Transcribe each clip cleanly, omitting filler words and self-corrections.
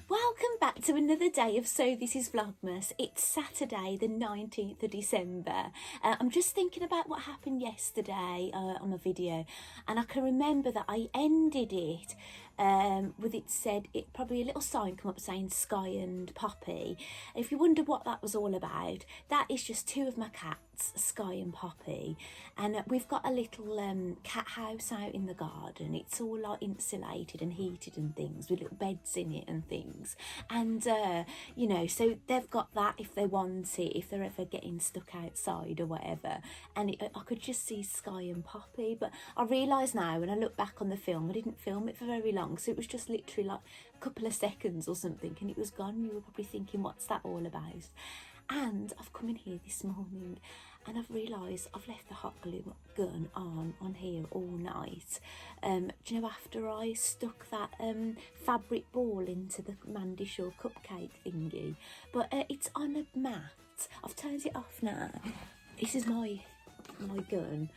Welcome back to another day of So This Is Vlogmas. It's Saturday the 19th of December. I'm just thinking about what happened yesterday on the video, and I can remember that I ended it with it said, it probably a little sign come up saying Sky and Poppy. If you wonder what that was all about, that is just two of my cats, Sky and Poppy, and we've got a little cat house out in the garden. It's all like insulated and heated and things with little beds in it and things, and you know, so they've got that if they want it, if they're ever getting stuck outside or whatever. And I could just see Sky and Poppy, but I realise now when I look back on the film, I didn't film it for very long, so it was just literally like a couple of seconds or something and it was gone. You were probably thinking, what's that all about? And I've come in here this morning and I've realised I've left the hot glue gun on here all night. Do you know, after I stuck that fabric ball into the Mandy cupcake thingy, but it's on a mat. I've turned it off now. This is my gun.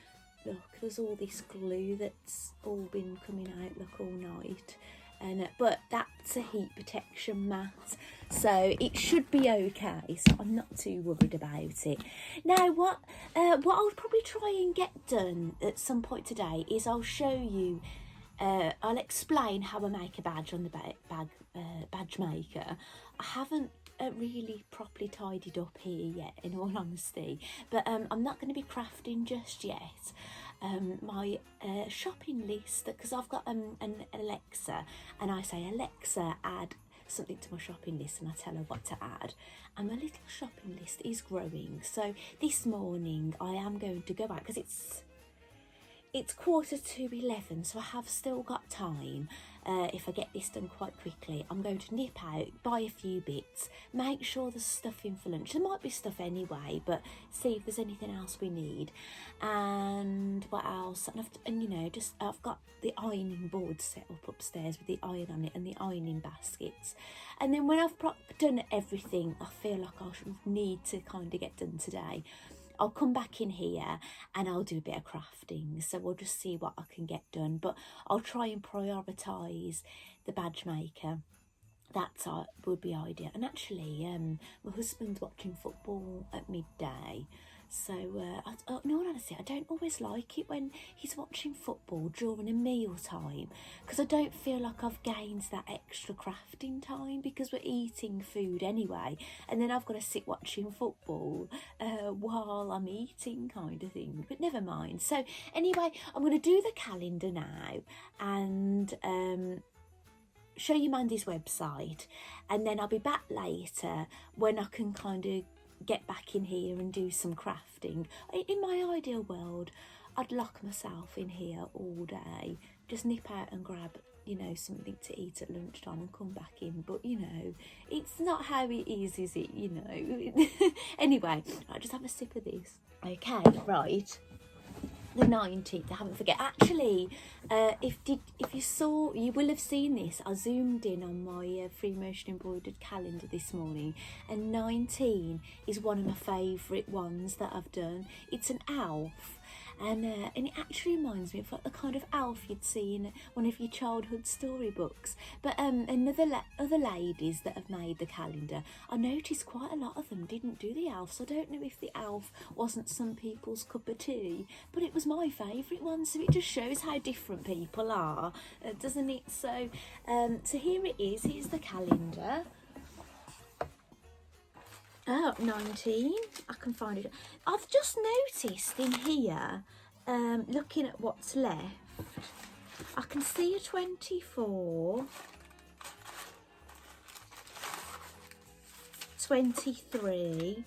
Look, there's all this glue that's all been coming out, look, all night. And but that's a heat protection mat, so it should be okay, so I'm not too worried about it. Now what I'll probably try and get done at some point today is I'll show you, I'll explain how I make a badge on the badge maker. I haven't really properly tidied up here yet, in all honesty, but I'm not going to be crafting just yet. My shopping list, because I've got an Alexa, and I say, Alexa, add something to my shopping list, and I tell her what to add, and my little shopping list is growing. So this morning I am going to go out because it's 11:15, so I have still got time. If I get this done quite quickly, I'm going to nip out, buy a few bits, make sure there's stuff in for lunch. There might be stuff anyway, but see if there's anything else we need. And what else? And you know, just I've got the ironing board set up upstairs with the iron on it and the ironing baskets. And then when I've done everything I feel like I need to kind of get done today, I'll come back in here and I'll do a bit of crafting. So we'll just see what I can get done, but I'll try and prioritise the badge maker. That would be ideal. And actually, my husband's watching football at midday. So, in all honesty, I don't always like it when he's watching football during a meal time, because I don't feel like I've gained that extra crafting time, because we're eating food anyway, and then I've got to sit watching football while I'm eating, kind of thing. But never mind. So anyway, I'm going to do the calendar now and show you Mandy's website, and then I'll be back later when I can kind of get back in here and do some crafting. In my ideal world, I'd lock myself in here all day, just nip out and grab, you know, something to eat at lunchtime and come back in. But you know, it's not how it is it, you know? Anyway, I'll just have a sip of this. Okay, right, the 19th, I haven't forget. Actually, if you saw, you will have seen this, I zoomed in on my free motion embroidered calendar this morning, and 19 is one of my favourite ones that I've done. It's an elf, and it actually reminds me of like the kind of elf you'd see in one of your childhood storybooks. But other ladies that have made the calendar, I noticed quite a lot of them didn't do the elf, so I don't know if the elf wasn't some people's cup of tea, but it was my favourite one. So it just shows how different people are, doesn't it? So so here it is. Here's the calendar. Oh, 19, I can find it. I've just noticed in here, looking at what's left, I can see a 24, 23,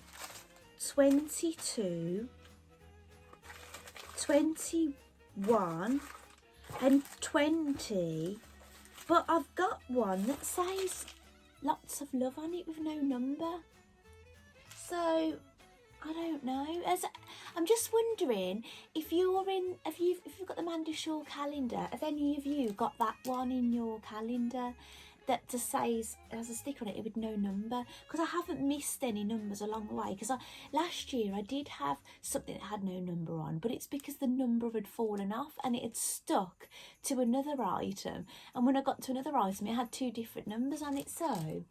22, 21 and 20, but I've got one that says lots of love on it with no number. So I don't know. I'm just wondering if you've got the Mandy calendar, have any of you got that one in your calendar? that to say has a sticker on it with no number, because I haven't missed any numbers along the way, because last year I did have something that had no number on, but it's because the number had fallen off and it had stuck to another item, and when I got to another item it had 2 different numbers on it. So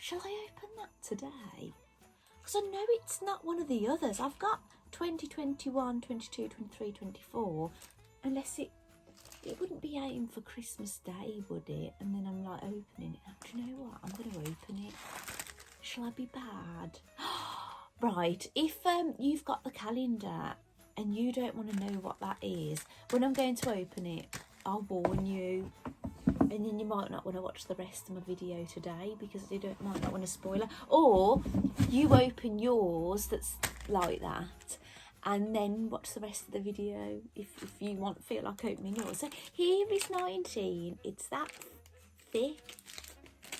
shall I open that today? Because I know it's not one of the others. I've got 20, 21, 22, 23, 24, unless it wouldn't be aimed for Christmas Day, would it? And then I'm like opening it. Do you know what? I'm going to open it. Shall I be bad? Right, if you've got the calendar and you don't want to know what that is, when I'm going to open it, I'll warn you. And then you might not want to watch the rest of my video today because you might not want a spoiler. Or you open yours that's like that, and then watch the rest of the video if you feel like opening yours. So here is 19. It's that thick,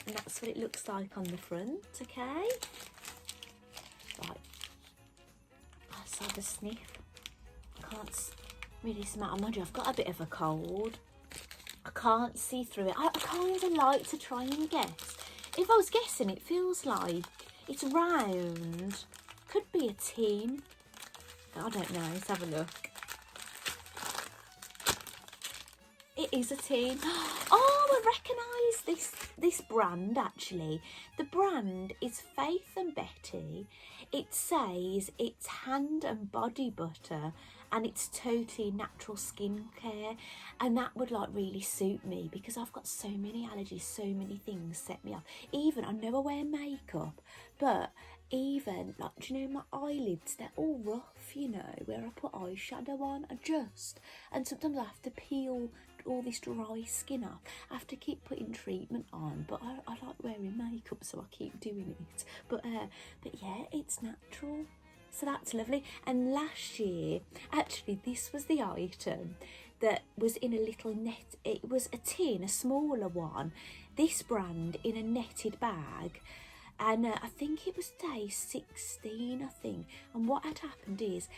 and that's what it looks like on the front. Okay, right, let's have a sniff. I can't really smell. Mind you, I've got a bit of a cold. I can't see through it. I kind of like to try and guess. If I was guessing, it feels like it's round. Could be a tin. I don't know. Let's have a look. It is a tin. Oh, I recognise this brand actually. The brand is Faith and Betty. It says it's hand and body butter, and it's totally natural skincare, and that would like really suit me because I've got so many allergies, so many things set me off. Even I know I wear makeup, but even like, do you know, my eyelids, they're all rough, you know, where I put eyeshadow on, and sometimes I have to peel all this dry skin off. I have to keep putting treatment on, but I like wearing makeup, so I keep doing it. But yeah, it's natural. So that's lovely. And last year, actually, this was the item that was in a little net. It was a tin, a smaller one, this brand in a netted bag. And I think it was day 16, I think. And what had happened is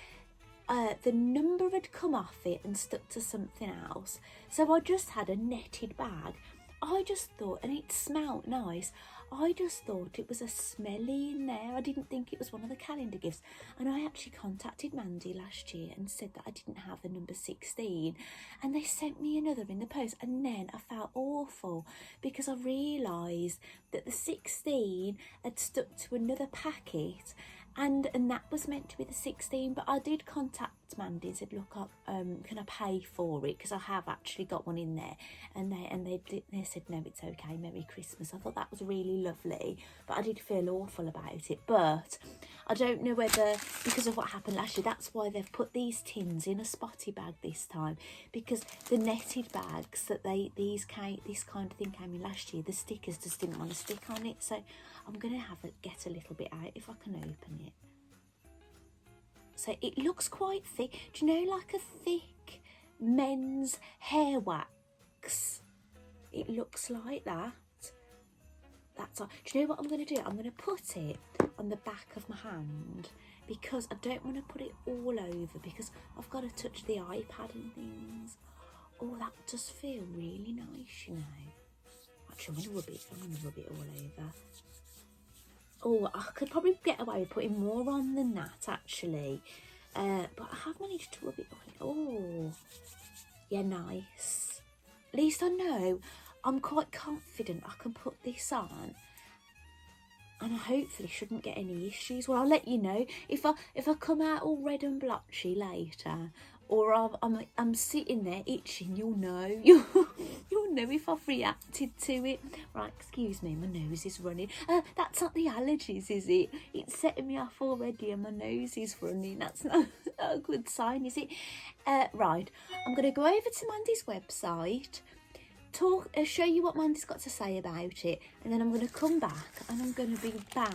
the number had come off it and stuck to something else. So I just had a netted bag. I just thought, and it smelled nice, I just thought it was a smelly in there. I didn't think it was one of the calendar gifts. And I actually contacted Mandy last year and said that I didn't have the number 16. And they sent me another in the post. And then I felt awful because I realised that the 16 had stuck to another packet. And that was meant to be the 16, but I did contact Mandy and said, look, can I pay for it? Because I have actually got one in there. And they said, no, it's okay, Merry Christmas. I thought that was really lovely, but I did feel awful about it. But I don't know whether, because of what happened last year, that's why they've put these tins in a spotty bag this time, because the netted bags that this kind of thing came in last year, the stickers just didn't want to stick on it. So I'm going to get a little bit out if I can open it. So it looks quite thick. Do you know, like a thick men's hair wax? It looks like that. That's all. Do you know what I'm going to do? I'm going to put it on the back of my hand because I don't want to put it all over because I've got to touch the iPad and things. Oh, that does feel really nice, you know. Actually, I'm going to rub it all over. Oh, I could probably get away with putting more on than that, actually. But I have managed to rub it on. Oh, yeah, nice. At least I know I'm quite confident I can put this on. And I hopefully shouldn't get any issues. Well, I'll let you know. If I come out all red and blotchy later, or I'm sitting there itching, you'll know. You'll know if I've reacted to it. Right, excuse me, my nose is running. That's not the allergies, is it? It's setting me off already and my nose is running. That's not a good sign, is it? Right, I'm going to go over to Mandy's website, show you what Mandy's got to say about it, and then I'm going to come back and I'm going to be bad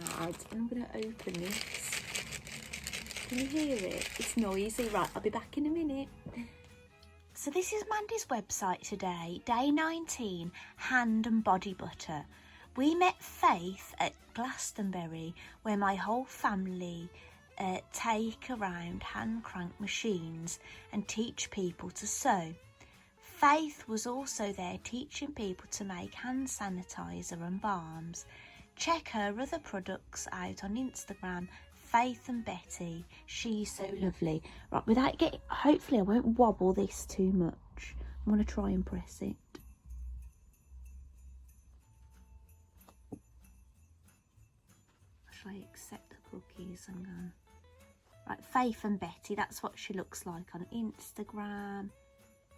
and I'm going to open this. Can you hear it? It's noisy. Right, I'll be back in a minute. So this is Mandy's website today, day 19, hand and body butter. We met Faith at Glastonbury, where my whole family take around hand crank machines and teach people to sew. Faith was also there teaching people to make hand sanitizer and balms. Check her other products out on Instagram, Faith and Betty. She's so lovely. Right, without getting, hopefully I won't wobble this too much. I'm going to try and press it. Shall I accept the cookies and go? Right, Faith and Betty, that's what she looks like on Instagram.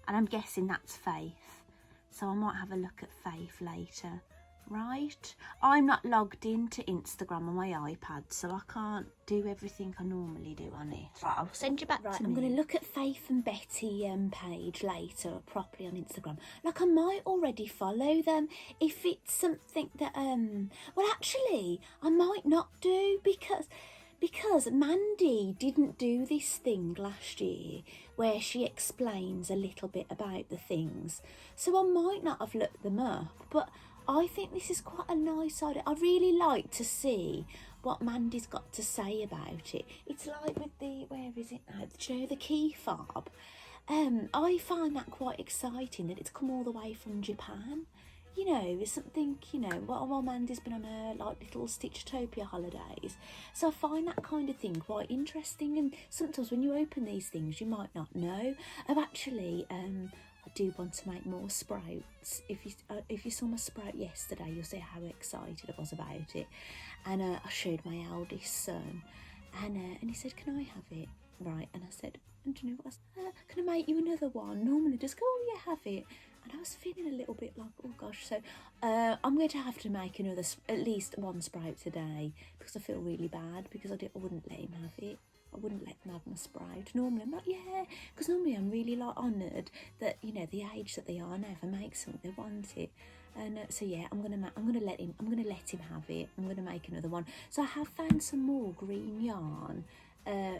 And I'm guessing that's Faith. So I might have a look at Faith later. Right, I'm not logged into Instagram on my iPad, so I can't do everything I normally do on it. Right, I'll send you back to me. I'm going to look at Faith and Betty page later, properly on Instagram. Like, I might already follow them if it's something that well, actually I might not do, because Mandy didn't do this thing last year where she explains a little bit about the things, so I might not have looked them up, but I think this is quite a nice idea. I really like to see what Mandy's got to say about it. It's like with the, where is it now? Do you know the key fob? I find that quite exciting that it's come all the way from Japan. You know, it's something, you know, while Mandy's been on her like little Stitchtopia holidays. So I find that kind of thing quite interesting, and sometimes when you open these things you might not know. Actually, I do want to make more sprouts. If you saw my sprout yesterday, you'll see how excited I was about it. And I showed my eldest son, and he said, "Can I have it?" Right, and I said, "And do you know what? Can I make you another one?" Normally just go, "Oh yeah, have it." And I was feeling a little bit like, oh gosh, so I'm going to have to make another, at least one sprout today, because I feel really bad, because I wouldn't let him have it. I wouldn't let them have my sprout. Normally I'm like, yeah, because normally I'm really like honoured that, you know, the age that they are now, if I make something, they want it. And so yeah, I'm gonna let him have it. I'm gonna make another one. So I have found some more green yarn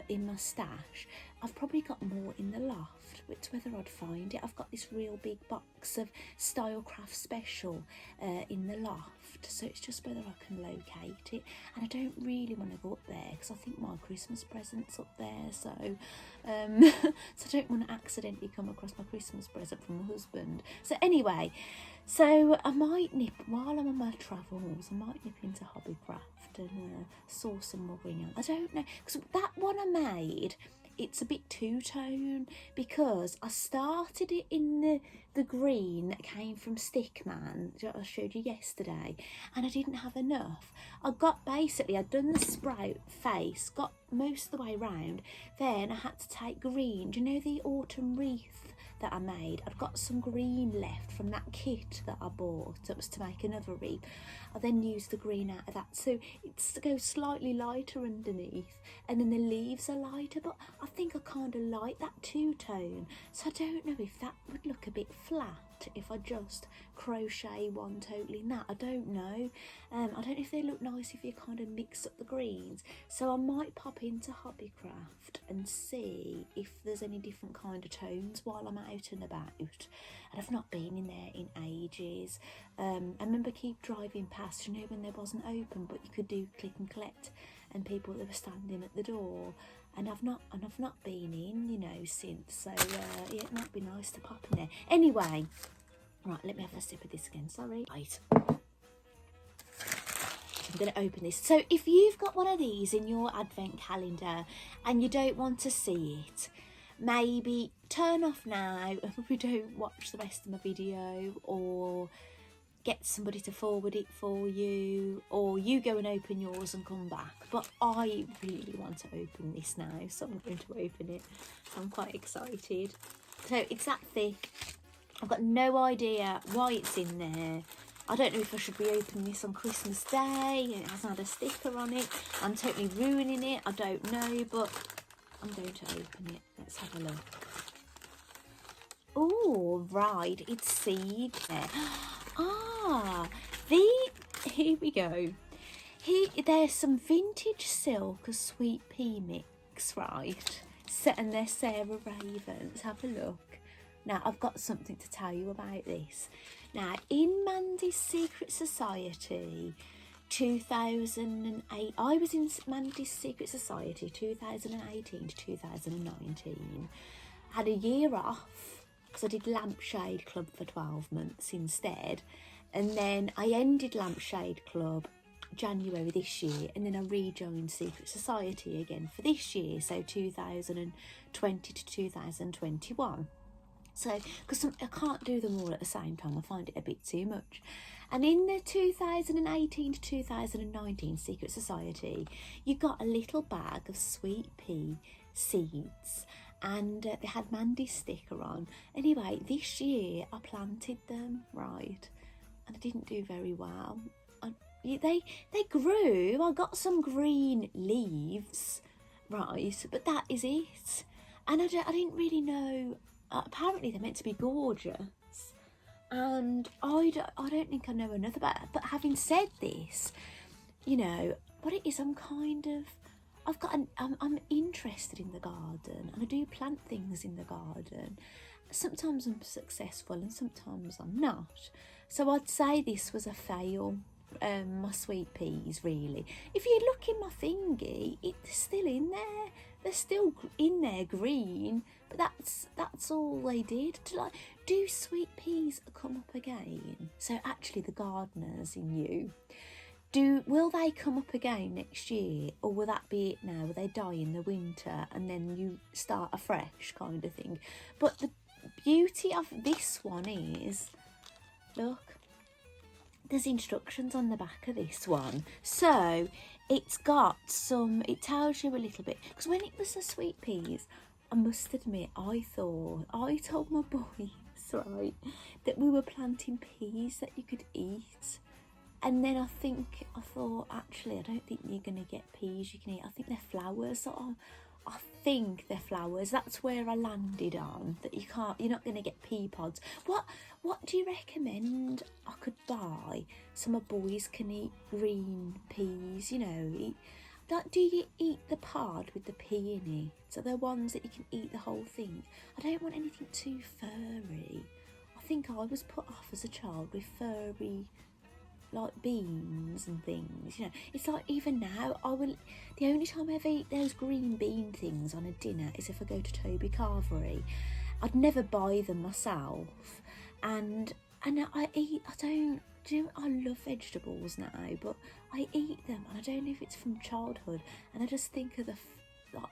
in my stash. I've probably got more in the loft, but it's whether I'd find it. I've got this real big box of Stylecraft Special in the loft, so it's just whether I can locate it. And I don't really want to go up there because I think my Christmas present's up there, so so I don't want to accidentally come across my Christmas present from my husband. So anyway, so I might nip, while I'm on my travels, I might nip into Hobbycraft and source some more green yarn. I don't know, because that one I made, it's a bit two-tone, because I started it in the green that came from Stickman that I showed you yesterday, and I didn't have enough. I'd done the sprout face, got most of the way round, then I had to take green. Do you know the autumn wreath that I made? I'd got some green left from that kit that I bought. It was to make another wreath. I then used the green out of that, so it goes slightly lighter underneath, and then the leaves are lighter, but I think I kind of like that two-tone, so I don't know if that would look a bit flat if I just crochet one totally in that. I don't know. I don't know if they look nice if you kind of mix up the greens, so I might pop into Hobbycraft and see if there's any different kind of tones while I'm out and about. And I've not been in there in ages. I remember keep driving past, you know, when there wasn't open, but you could do click and collect, and people that were standing at the door. And I've not been in, you know, since. So yeah, it might be nice to pop in there. Anyway, right, let me have a sip of this again. Sorry. Right. I'm going to open this. So if you've got one of these in your advent calendar and you don't want to see it, maybe turn off now and we don't watch the rest of my video, or get somebody to forward it for you, or you go and open yours and come back. But I really want to open this now, so I'm going to open it. I'm quite excited. So it's that thick. I've got no idea why it's in there. I don't know if I should be opening this on Christmas Day, and it hasn't had a sticker on it. I'm totally ruining it, I don't know, but I'm going to open it. Let's have a look. Oh, right, it's seed there. Here we go. There's some vintage silk, a sweet pea mix, right? And they're Sarah Raven. Let's have a look. Now, I've got something to tell you about this. Now, in Mandy's Secret Society 2008, I was in Mandy's Secret Society 2018 to 2019. Had a year off, because I did Lampshade Club for 12 months instead. And then I ended Lampshade Club January this year, and then I rejoined Secret Society again for this year, so 2020 to 2021. So, because I can't do them all at the same time, I find it a bit too much. And in the 2018 to 2019 Secret Society, you got a little bag of sweet pea seeds, and they had Mandy's sticker on. Anyway, this year I planted them, right, and I didn't do very well. They grew. I got some green leaves, right, but that is it. And I didn't really know. Apparently they're meant to be gorgeous, and I don't think I know another better. But having said this, you know what it is. I'm interested in the garden, and I do plant things in the garden. Sometimes I'm successful and sometimes I'm not. So I'd say this was a fail. My sweet peas, really. If you look in my thingy, it's still in there. They're still in there, green. But that's all they did. Do sweet peas come up again? So actually, the gardeners in you, will they come up again next year, or will that be it now? Will they die in the winter and then you start afresh, kind of thing? But the beauty of this one is, look. There's instructions on the back of this one, so it's got some, it tells you a little bit, because when it was the sweet peas, I must admit, I told my boys, right, that we were planting peas that you could eat, and then I thought, actually, I don't think you're going to get peas you can eat. I think they're flowers. So I think they're flowers. That's where I landed on, that you're not going to get pea pods. What do you recommend I could buy so my boys can eat green peas? You know, do you eat the pod with the pea in it? So they're ones that you can eat the whole thing. I don't want anything too furry. I think I was put off as a child with furry, like beans and things, you know. It's like, even now, the only time I ever eat those green bean things on a dinner is if I go to Toby Carvery. I'd never buy them myself, and I love vegetables now, but I eat them, and I don't know if it's from childhood, and I just think of the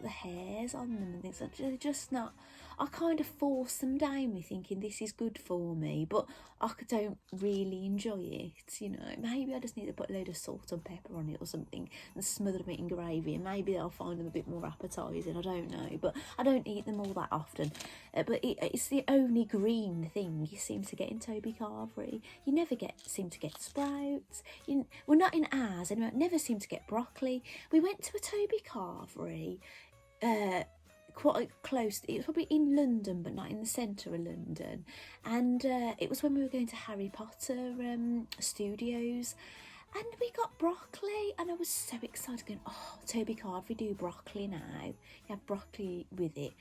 hairs on them and things. They're just not. I kind of force them down me, thinking this is good for me, but I don't really enjoy it, you know. Maybe I just need to put a load of salt and pepper on it or something and smother them in gravy, and maybe I'll find them a bit more appetising. I don't know, but I don't eat them all that often. But it's the only green thing you seem to get in Toby Carvery. You never seem to get sprouts. Well, not in ours anyway. Never seem to get broccoli. We went to a Toby Carvery quite close. It was probably in London, but not in the centre of London, and it was when we were going to Harry Potter Studios, and we got broccoli, and I was so excited, going, oh, Toby Carvery do broccoli now. You have broccoli with it,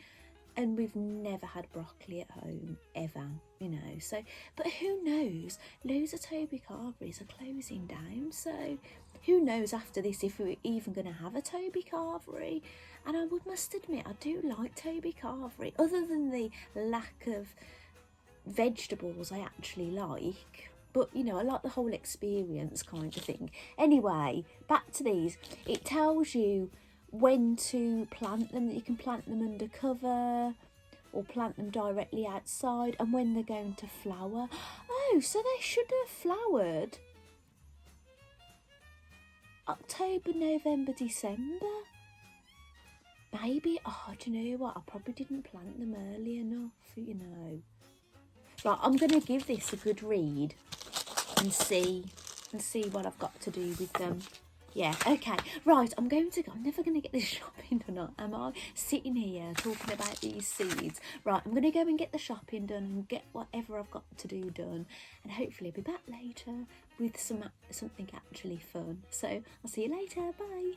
and we've never had broccoli at home ever, you know. So, but who knows? Loads of Toby Carverys are closing down, so who knows after this if we're even going to have a Toby Carvery. And I must admit, I do like Toby Carvery, other than the lack of vegetables I actually like. But, you know, I like the whole experience kind of thing. Anyway, back to these. It tells you when to plant them, that you can plant them under cover or plant them directly outside, and when they're going to flower. Oh, so they should have flowered October, November, December. Maybe, do you know what? I probably didn't plant them early enough, you know. Right, I'm going to give this a good read and see what I've got to do with them. Yeah, okay. Right, I'm never going to get this shopping done, am I? Sitting here talking about these seeds. Right, I'm going to go and get the shopping done and get whatever I've got to do done. And hopefully I'll be back later with something actually fun. So, I'll see you later. Bye.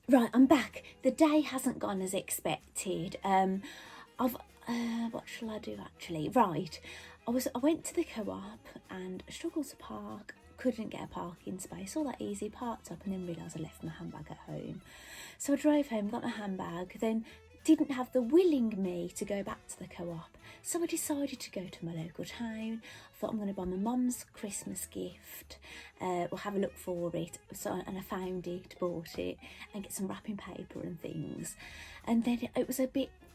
Right, I'm back. The day hasn't gone as expected. What shall I do actually? Right, I went to the co-op and struggled to park. Couldn't get a parking space. All that easy. Parked up and then realised I left my handbag at home. So I drove home, got my handbag, then didn't have the willing me to go back to the co-op. So I decided to go to my local town. I thought I'm going to buy my mum's Christmas gift. We'll have a look for it. And I found it, bought it, and get some wrapping paper and things. And then it was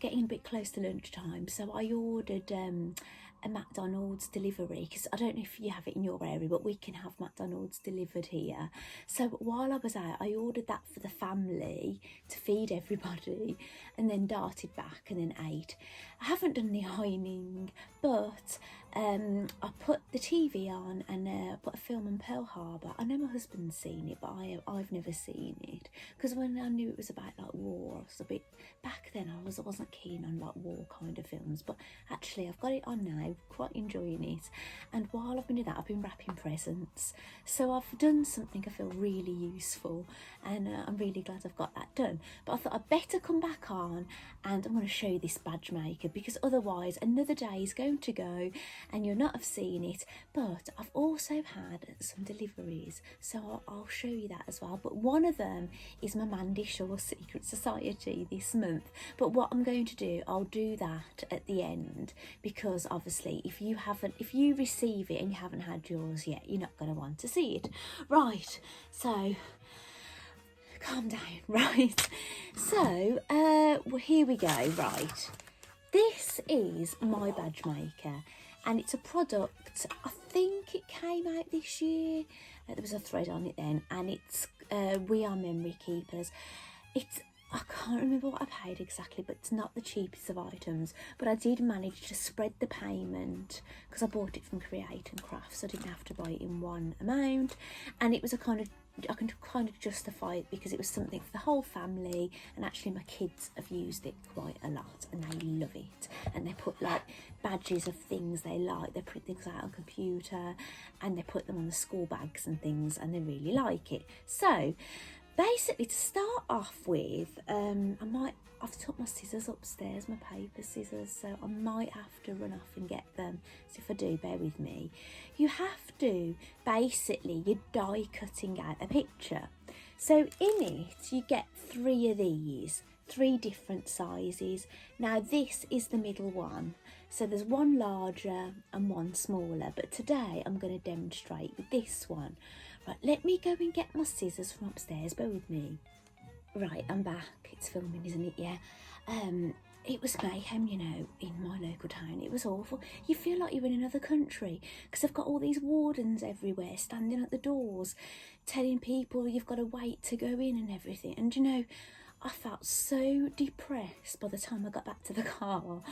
getting a bit close to lunchtime, so I ordered a McDonald's delivery, because I don't know if you have it in your area, but we can have McDonald's delivered here. So while I was out, I ordered that for the family to feed everybody, and then darted back and then ate. I haven't done the ironing, but I put the TV on and put a film on Pearl Harbor. I know my husband's seen it, but I've never seen it, because when I knew it was about like war, I was a bit, back then I wasn't keen on like war kind of films, but actually I've got it on now, quite enjoying it. And while I've been doing that, I've been wrapping presents, so I've done something I feel really useful, and I'm really glad I've got that done. But I thought I'd better come back on, and I'm going to show you this badge maker, because otherwise another day is going to go and you'll not have seen it. But I've also had some deliveries, so I'll show you that as well. But one of them is my Mandy Secret Society this month. But what I'm going to do, I'll do that at the end, because obviously if you receive it and you haven't had yours yet, you're not going to want to see it. Right, so calm down. Right, so well, here we go. Right, this is my badge maker, and it's a product, I think it came out this year. There was a thread on it then, and it's We Are Memory Keepers. I can't remember what I paid exactly, but it's not the cheapest of items. But I did manage to spread the payment, because I bought it from Create and Craft, so I didn't have to buy it in one amount. And it was I can kind of justify it, because it was something for the whole family, and actually my kids have used it quite a lot and they love it. And they put like badges of things they like, they print things out on computer, and they put them on the school bags and things, and they really like it. So basically, to start off with, I've took my scissors upstairs, my paper scissors, so I might have to run off and get them. So if I do, bear with me. You have to, basically, you're die cutting out a picture. So in it, you get 3 of these, 3 different sizes. Now this is the middle one. So there's one larger and one smaller, but today I'm going to demonstrate with this one. Right, let me go and get my scissors from upstairs, bear with me. Right, I'm back. It's filming, isn't it? Yeah. It was mayhem, you know, in my local town. It was awful. You feel like you're in another country, because they've got all these wardens everywhere standing at the doors, telling people you've got to wait to go in and everything. And, you know, I felt so depressed by the time I got back to the car.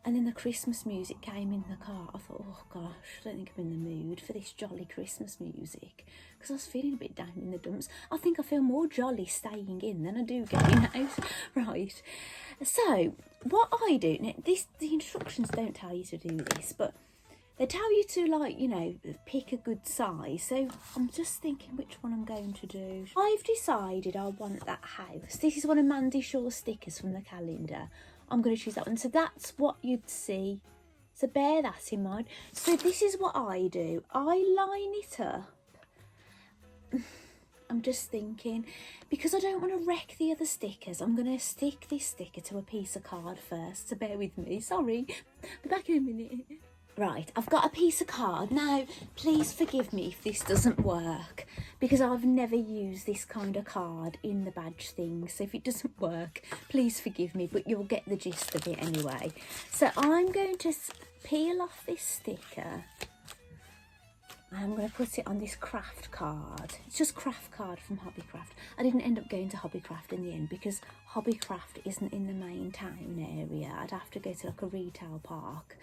And then the Christmas music came in the car. I thought, oh gosh, I don't think I'm in the mood for this jolly Christmas music, because I was feeling a bit down in the dumps. I think I feel more jolly staying in than I do getting out. Right, so what I do, now the instructions don't tell you to do this, but they tell you to, like, you know, pick a good size. So I'm just thinking which one I'm going to do. I've decided I want that house. This is one of Mandy Shaw's stickers from the calendar. I'm going to choose that one. So that's what you'd see. So bear that in mind. So this is what I do. I line it up. I'm just thinking, because I don't want to wreck the other stickers, I'm going to stick this sticker to a piece of card first. So bear with me. Sorry. Be back in a minute. Right, I've got a piece of card. Now, please forgive me if this doesn't work, because I've never used this kind of card in the badge thing. So if it doesn't work, please forgive me, but you'll get the gist of it anyway. So I'm going to peel off this sticker. I'm going to put it on this craft card. It's just craft card from Hobbycraft. I didn't end up going to Hobbycraft in the end, because Hobbycraft isn't in the main town area. I'd have to go to like a retail park.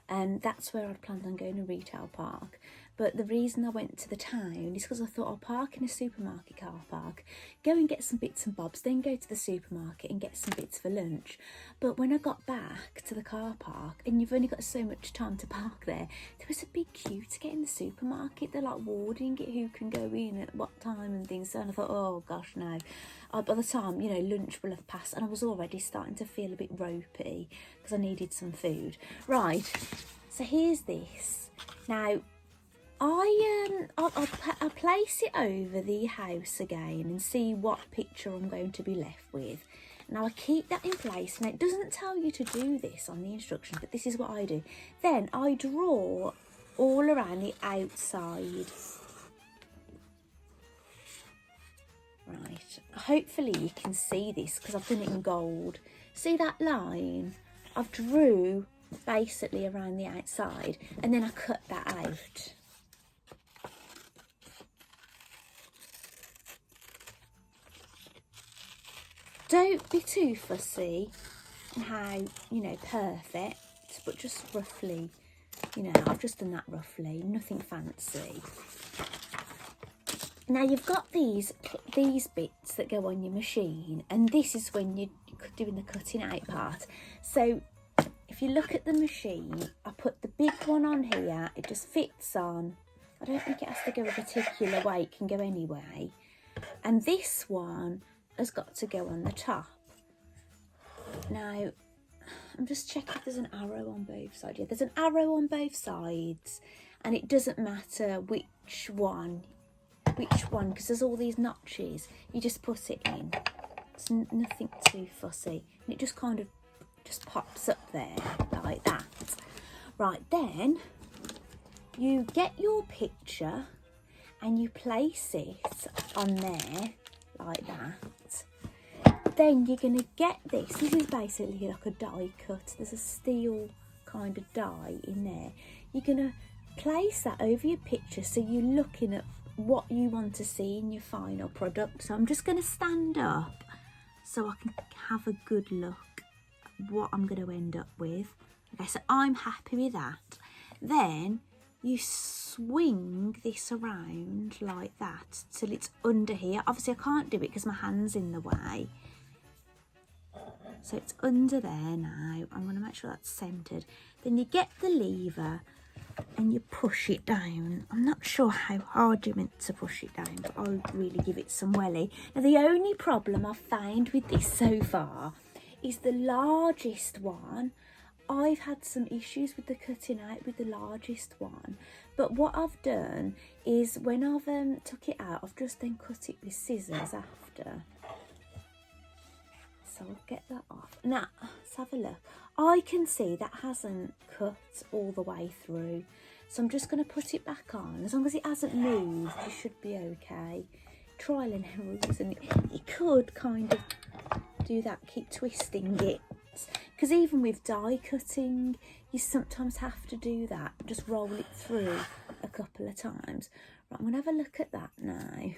And that's where I'd planned on going, to retail park. But the reason I went to the town is because I thought I'll park in a supermarket car park, go and get some bits and bobs, then go to the supermarket and get some bits for lunch. But when I got back to the car park, and you've only got so much time to park there was a big queue to get in the supermarket. They're like warding it, who can go in at what time and things. So and I thought, oh gosh, no. By the time, you know, lunch will have passed, and I was already starting to feel a bit ropey because I needed some food. Right, so here's this. Now, I'll place it over the house again and see what picture I'm going to be left with. Now I keep that in place. Now it doesn't tell you to do this on the instructions, but this is what I do. Then I draw all around the outside. Right, hopefully you can see this because I've done it in gold. See that line? I've drew basically around the outside and then I cut that out. Don't be too fussy on how, you know, perfect, but just roughly, you know, I've just done that roughly, nothing fancy. Now you've got these bits that go on your machine, and this is when you're doing the cutting out part. So if you look at the machine, I put the big one on here, it just fits on. I don't think it has to go a particular way, it can go anyway. And this one has got to go on the top. Now, I'm just checking if there's an arrow on both sides. Yeah, there's an arrow on both sides, and it doesn't matter which one, because there's all these notches. You just put it in. It's nothing too fussy. And it just kind of just pops up there like that. Right, then you get your picture and you place it on there like that. Then you're going to get this. This is basically like a die cut. There's a steel kind of die in there. You're going to place that over your picture so you're looking at what you want to see in your final product. So I'm just going to stand up so I can have a good look at what I'm going to end up with. Okay, so I'm happy with that. Then you swing this around like that till it's under here. Obviously I can't do it because my hand's in the way. So it's under there now. I'm going to make sure that's centred. Then you get the lever and you push it down. I'm not sure how hard you're meant to push it down, but I'll really give it some welly. Now the only problem I've found with this so far is the largest one. I've had some issues with the cutting out with the largest one, but what I've done is when I've took it out, I've just then cut it with scissors after. So I'll get that off. Now, let's have a look. I can see that hasn't cut all the way through. So I'm just going to put it back on. As long as it hasn't moved, you should be okay. Trial and error, isn't it? You could kind of do that, keep twisting it. Because even with die cutting, you sometimes have to do that. Just roll it through a couple of times. Right, I'm going to have a look at that now.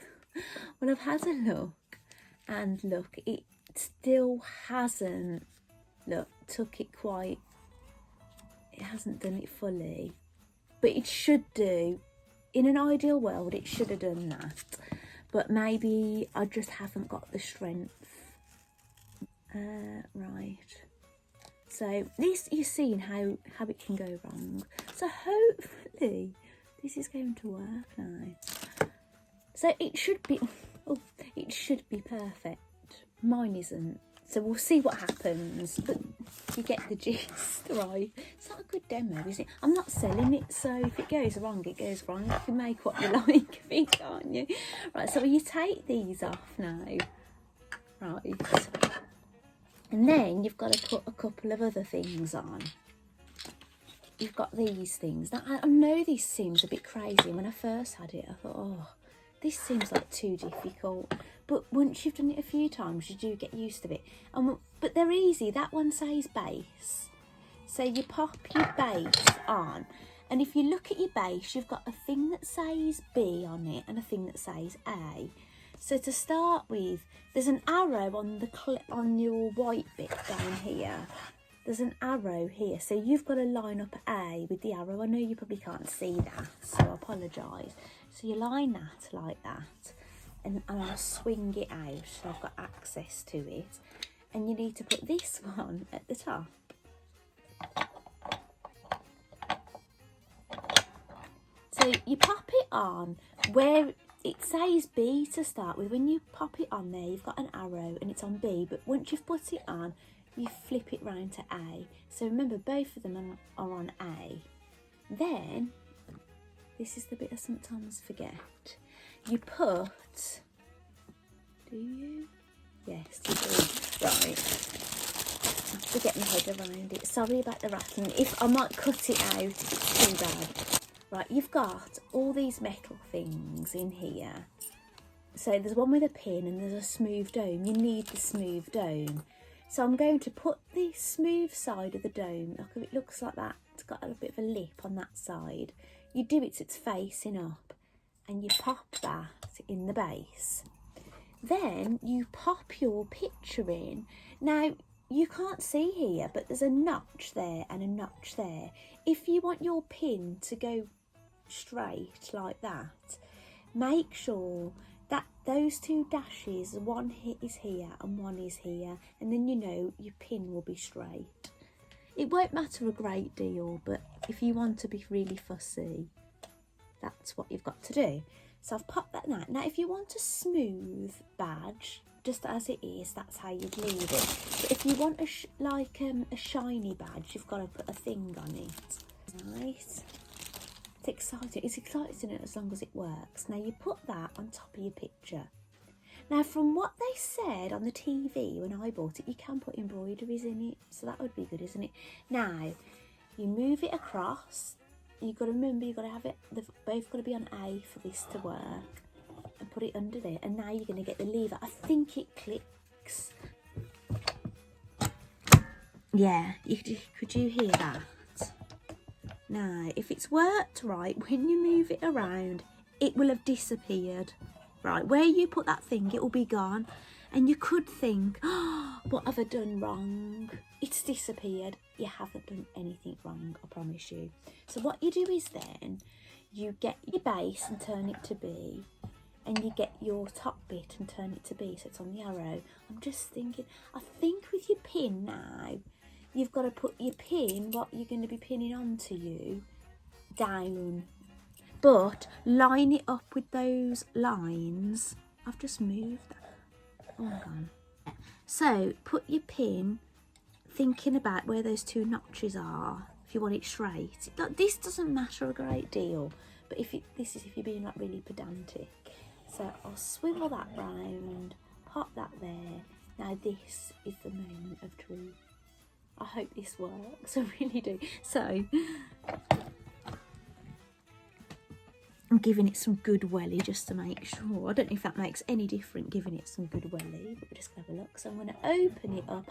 Well, I've had a look, and look, it still hasn't, look, took it quite, it hasn't done it fully, but it should do. In an ideal world it should have done that, but maybe I just haven't got the strength. Right, so this, you've seen how it can go wrong, so hopefully this is going to work now. So it should be, oh, it should be perfect. Mine isn't, so we'll see what happens, but you get the gist, right? It's not a good demo, is it? I'm not selling it, so if it goes wrong, it goes wrong. You can make what you like of it, can't you? Right, so you take these off now, right? And then you've got to put a couple of other things on. You've got these things. Now, I know this seems a bit crazy. When I first had it, I thought, oh, this seems like too difficult. But once you've done it a few times, you do get used to it. But they're easy. That one says base. So you pop your base on. And if you look at your base, you've got a thing that says B on it and a thing that says A. So to start with, there's an arrow on the on your white bit down here. There's an arrow here. So you've got to line up A with the arrow. I know you probably can't see that, so I apologise. So you line that like that. And I'll swing it out so I've got access to it. And you need to put this one at the top. So you pop it on where it says B to start with. When you pop it on there, you've got an arrow and it's on B. But once you've put it on, you flip it round to A. So remember, both of them are on A. Then, this is the bit I sometimes forget. You put, do you? Yes, you do. Right. I have to get my head around it. Sorry about the rattling. If I might cut it out if it's too bad. Right, you've got all these metal things in here. So there's one with a pin and there's a smooth dome. You need the smooth dome. So I'm going to put the smooth side of the dome, like it looks like that. It's got a bit of a lip on that side. You do it so it's facing up and you pop that in the base. Then you pop your picture in. Now, you can't see here, but there's a notch there and a notch there. If you want your pin to go straight like that, make sure that those two dashes, one is here and one is here, and then you know your pin will be straight. It won't matter a great deal, but if you want to be really fussy, that's what you've got to do. So I've popped that now. Now if you want a smooth badge, just as it is, that's how you'd leave it. But if you want a shiny badge, you've got to put a thing on it. Nice. It's exciting. It's exciting as long as it works. Now you put that on top of your picture. Now from what they said on the TV when I bought it, you can put embroideries in it. So that would be good, isn't it? Now, you move it across. You've got to remember, you've got to have it, they've both got to be on A for this to work. And put it under there. And now you're going to get the lever. I think it clicks. Yeah, could you hear that? Now, if it's worked right, when you move it around, it will have disappeared. Right, where you put that thing, it will be gone. And you could think, oh, what have I done wrong? It's disappeared. You haven't done anything wrong, I promise you. So what you do is then, you get your base and turn it to B. And you get your top bit and turn it to B, so it's on the arrow. I'm just thinking, I think with your pin now, you've got to put your pin, what you're going to be pinning onto you, down. But line it up with those lines. I've just moved that. Oh my God. So put your pin, thinking about where those two notches are, if you want it straight. This doesn't matter a great deal, but if you're being like really pedantic. So I'll swivel that round, pop that there. Now this is the moment of truth. I hope this works, I really do. So, I'm giving it some good welly just to make sure. I don't know if that makes any difference, giving it some good welly, but we're just going to have a look. So I'm going to open it up,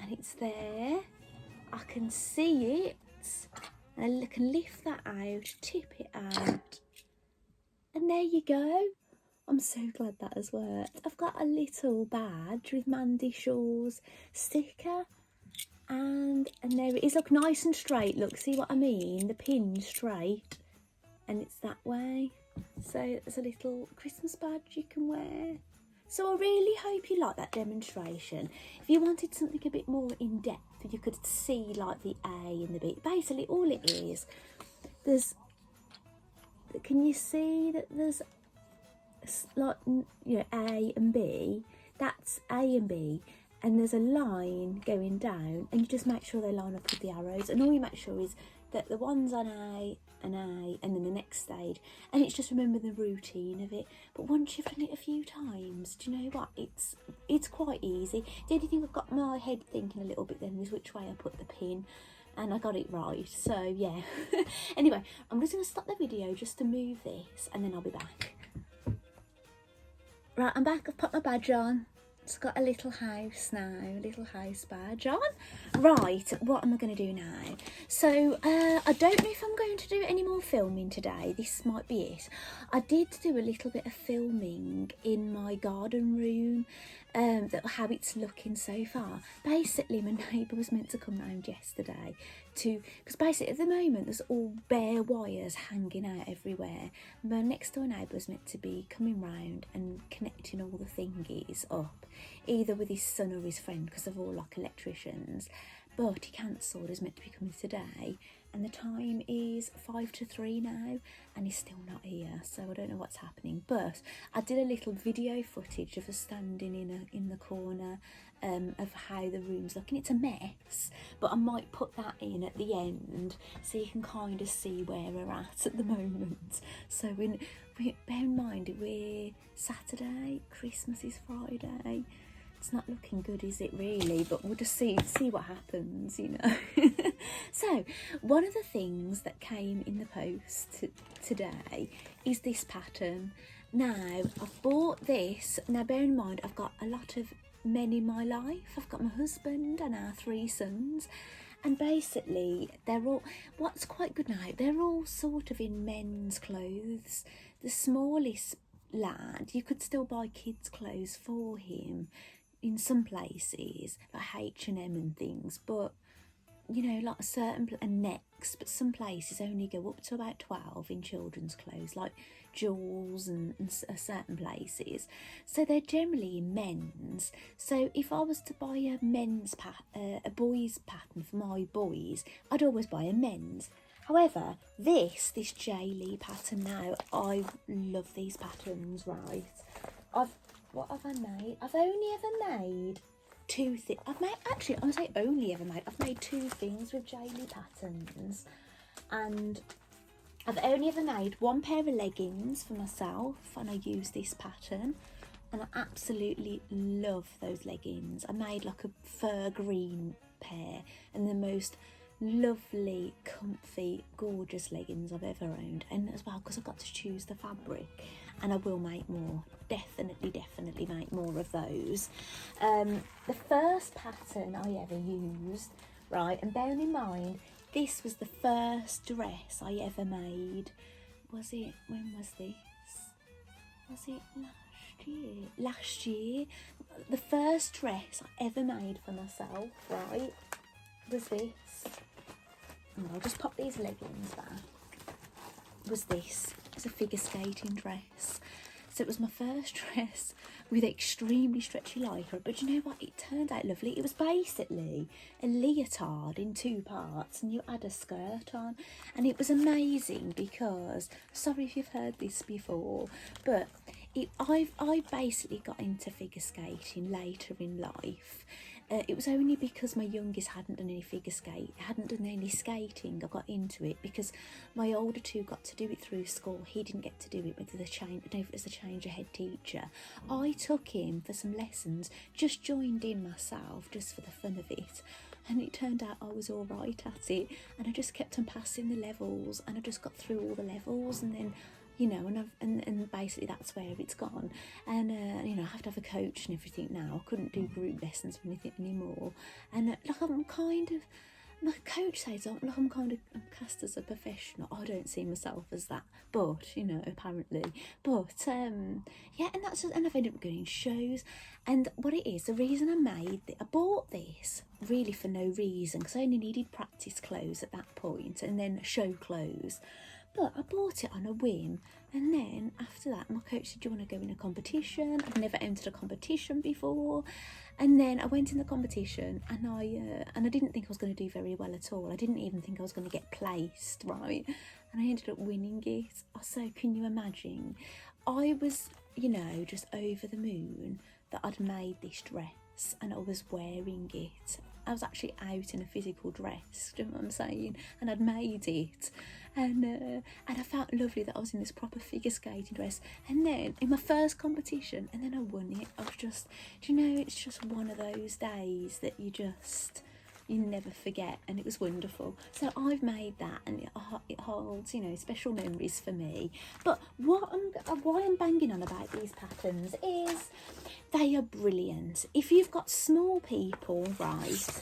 and it's there. I can see it, and I can lift that out, tip it out, and there you go. I'm so glad that has worked. I've got a little badge with Mandy Shaw's sticker. And there it is. Look, nice and straight. Look, see what I mean? The pin's straight. And it's that way. So it's a little Christmas badge you can wear. So I really hope you like that demonstration. If you wanted something a bit more in depth, you could see like the A and the B. Basically, all it is, can you see that there's like, you know, A and B? That's A and B. And there's a line going down, and you just make sure they line up with the arrows. And all you make sure is that the one's on A, and then the next stage. And it's just remember the routine of it. But once you've done it a few times, do you know what? It's quite easy. The only thing I've got my head thinking a little bit then is which way I put the pin. And I got it right. So, yeah. Anyway, I'm just going to stop the video just to move this, and then I'll be back. Right, I'm back. I've put my badge on. It's got a little house now, a little house badge on. Right, what am I going to do now? So, I don't know if I'm going to do any more filming today. This might be it. I did do a little bit of filming in my garden room, how it's looking so far. Basically, my neighbour was meant to come round yesterday because basically at the moment there's all bare wires hanging out everywhere. My next door neighbour was meant to be coming round and connecting all the thingies up, either with his son or his friend, because they're all like electricians. but he cancelled. He's meant to be coming today, and the time is 5 to 3 now, and he's still not here, so I don't know what's happening. But I did a little video footage of us standing in the corner of how the room's looking. It's a mess, but I might put that in at the end so you can kind of see where we're at the moment. So bear in mind, we're Saturday, Christmas is Friday. It's not looking good, is it really? But we'll just see what happens, you know. So one of the things that came in the post today is this pattern. Now I've bought this. Now bear in mind, I've got a lot of men in my life. I've got my husband and our 3 sons, and basically they're all, what's quite good now, they're all sort of in men's clothes. The smallest lad, you could still buy kids clothes for him in some places like H&M and things, but you know, like and Next, but some places only go up to about 12 in children's clothes, like Joules and certain places. So they're generally in men's. So if I was to buy a a boys pattern for my boys, I'd always buy a men's. However, this J. Lee pattern now, I love these patterns, right? What have I made? I've only ever made 2 things. I've made 2 things with J. Lee patterns, and I've only ever made 1 pair of leggings for myself, and I use this pattern, and I absolutely love those leggings. I made like a fur green pair, and the most lovely, comfy, gorgeous leggings I've ever owned. And as well, because I've got to choose the fabric, and I will make more. Definitely make more of those. The first pattern I ever used, right, and bearing in mind, this was the first dress I ever made. When was this? Was it last year? Last year. The first dress I ever made for myself, right, was this. And I'll just pop these leggings back. Was this. It's a figure skating dress. So it was my first dress with extremely stretchy lycra, but you know what, it turned out lovely. It was basically a leotard in 2 parts, and you add a skirt on, and it was amazing because, sorry if you've heard this before, but I basically got into figure skating later in life. It was only because my youngest hadn't done any skating, I got into it, because my older 2 got to do it through school. He didn't get to do it with the change. I don't know if it was the change of head teacher. I took him for some lessons, just joined in myself, just for the fun of it. And it turned out I was all right at it, and I just kept on passing the levels, and I just got through all the levels, and then, you know, and basically that's where it's gone. And you know, I have to have a coach and everything now. I couldn't do group lessons or anything anymore. And like, I'm kind of, my coach says I'm kind of cast as a professional. I don't see myself as that, but you know, apparently. But yeah, and that's just, and I've ended up going shows. And what it is, the reason I bought this really for no reason, because I only needed practice clothes at that point, and then show clothes. But I bought it on a whim, and then after that my coach said, do you want to go in a competition? I've never entered a competition before. And then I went in the competition, and I didn't think I was going to do very well at all. I didn't even think I was going to get placed, right? And I ended up winning it. So can you imagine? I was, you know, just over the moon that I'd made this dress, and I was wearing it. I was actually out in a physical dress, do you know what I'm saying? And I'd made it, and I felt lovely that I was in this proper figure skating dress. And then in my first competition, and then I won it. I was just, do you know, it's just one of those days that you never forget, and it was wonderful. So I've made that, and it holds, you know, special memories for me. But why I'm banging on about these patterns is they are brilliant if you've got small people, right?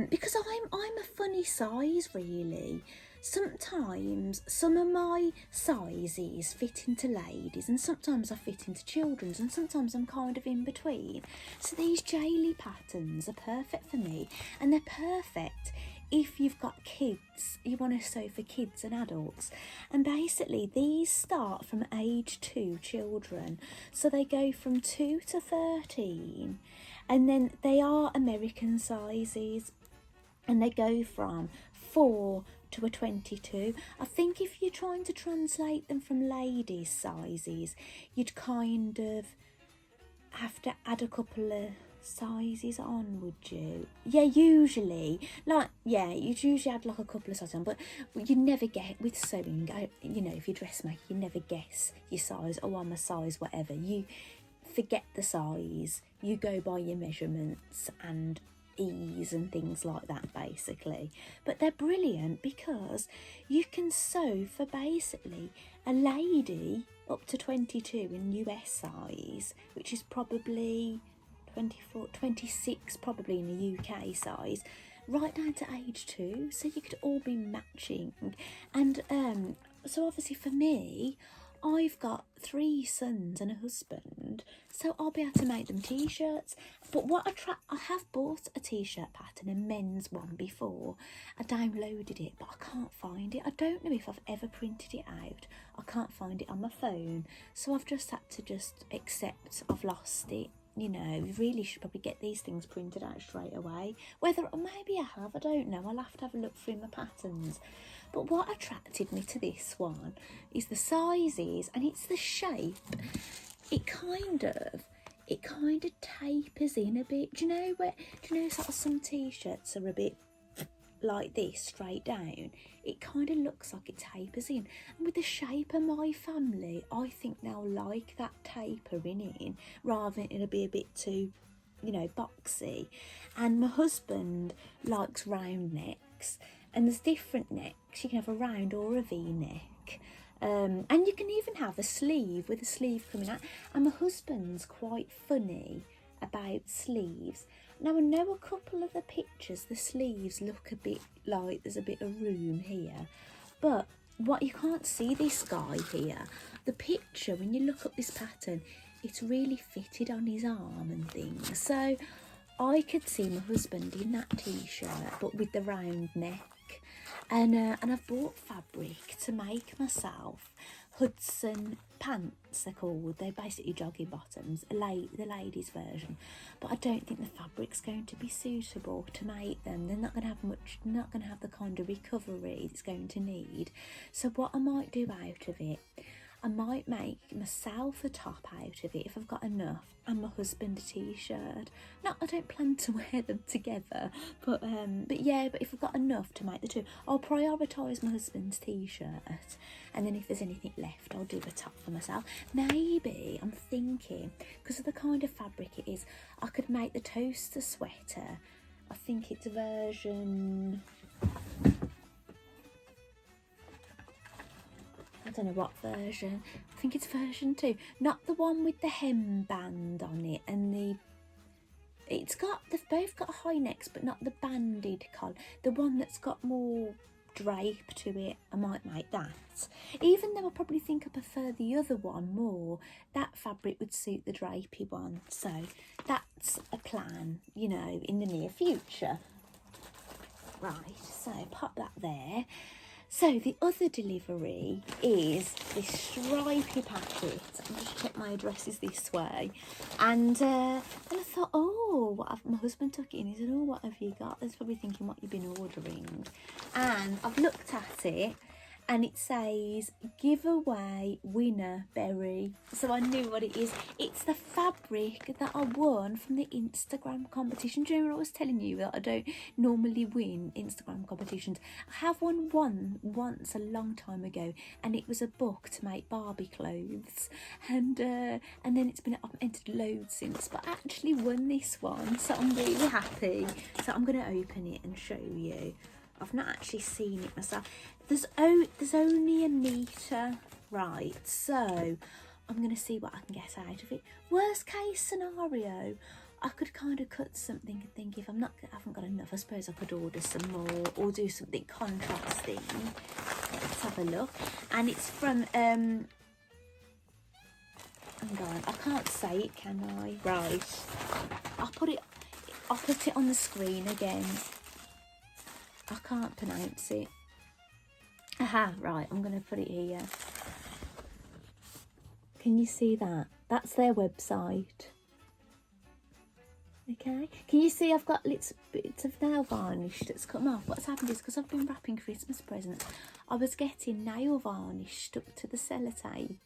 Because I'm a funny size, really. Sometimes some of my sizes fit into ladies, and sometimes I fit into children's, and sometimes I'm kind of in between. So these J. Lee patterns are perfect for me, and they're perfect if you've got kids, you want to sew for kids and adults. And basically these start from age 2 children, so they go from 2 to 13, and then they are American sizes. and they go from 4 to a 22. I think if you're trying to translate them from ladies' sizes, you'd kind of have to add a couple of sizes on, would you? Yeah, usually, like, yeah, you'd usually add like a couple of sizes on, but you never get, with sewing, you know, if you're dressmaker, you never guess your size. Oh, I'm a size whatever. You forget the size, you go by your measurements and ease and things like that, basically. But they're brilliant because you can sew for basically a lady up to 22 in US size, which is probably 24, 26 probably in the UK size, right down to age 2, so you could all be matching. And so obviously for me, I've got 3 sons and a husband, so I'll be able to make them t-shirts. But what I have bought a t-shirt pattern, a men's one, before. I downloaded it, but I can't find it. I don't know if I've ever printed it out. I can't find it on my phone, so I've just had to just accept I've lost it. You know, you really should probably get these things printed out straight away. Whether, or maybe I have, I don't know. I'll have to have a look through my patterns. But what attracted me to this one is the sizes, and it's the shape. It kind of tapers in a bit. Do you know sort of some t-shirts are a bit like this, straight down? It kind of looks like it tapers in. And with the shape of my family, I think they'll like that tapering in, rather than it'll be a bit too, you know, boxy. And my husband likes round necks, and there's different necks. You can have a round or a V-neck. And you can even have a sleeve with a sleeve coming out. And my husband's quite funny about sleeves. Now, I know a couple of the pictures, the sleeves look a bit like there's a bit of room here. But what you can't see this guy here, the picture, when you look up this pattern, it's really fitted on his arm and things. So I could see my husband in that t-shirt, but with the round neck. And I've bought fabric to make myself Hudson pants, they're called. They're basically jogging bottoms, the ladies version. But I don't think the fabric's going to be suitable to make them. They're not going to have much, not going to have the kind of recovery it's going to need. So what I might do out of it, I might make myself a top out of it if I've got enough, and my husband a t-shirt. No, I don't plan to wear them together, but yeah, but if I've got enough to make the two, I'll prioritise my husband's t-shirt, and then if there's anything left, I'll do a top for myself. Maybe, I'm thinking, because of the kind of fabric it is, I could make the toaster sweater. I think it's version, I don't know what version. I think it's version 2. Not the one with the hem band on it, and they've both got high necks, but not the banded collar. The one that's got more drape to it, I might make that. Even though I probably think I prefer the other one more, that fabric would suit the drapey one. So that's a plan, you know, in the near future. Right, so pop that there. So the other delivery is this stripy packet. I'll just check my address is this way. And I thought, oh, my husband took it in. He said, oh, what have you got? That's probably thinking what you've been ordering. And I've looked at it, and it says giveaway winner berry. So I knew what it is. It's the fabric that I won from the Instagram competition. Do you remember I was telling you that I don't normally win Instagram competitions? I have won one once a long time ago, and it was a book to make Barbie clothes. And then it's been, I've entered loads since, but I actually won this one, so I'm really happy. So I'm going to open it and show you. I've not actually seen it myself. There's only a metre, right? So I'm going to see what I can get out of it. Worst case scenario, I could kind of cut something and think if I haven't got enough, I suppose I could order some more or do something contrasting. Let's have a look. And it's from hang on, I can't say it, can I? Right. I'll put it on the screen again. I can't pronounce it. Aha, right, I'm going to put it here. Can you see that? That's their website. Okay, can you see I've got little bits of nail varnish that's come off? What's happened is because I've been wrapping Christmas presents, I was getting nail varnish stuck to the sellotape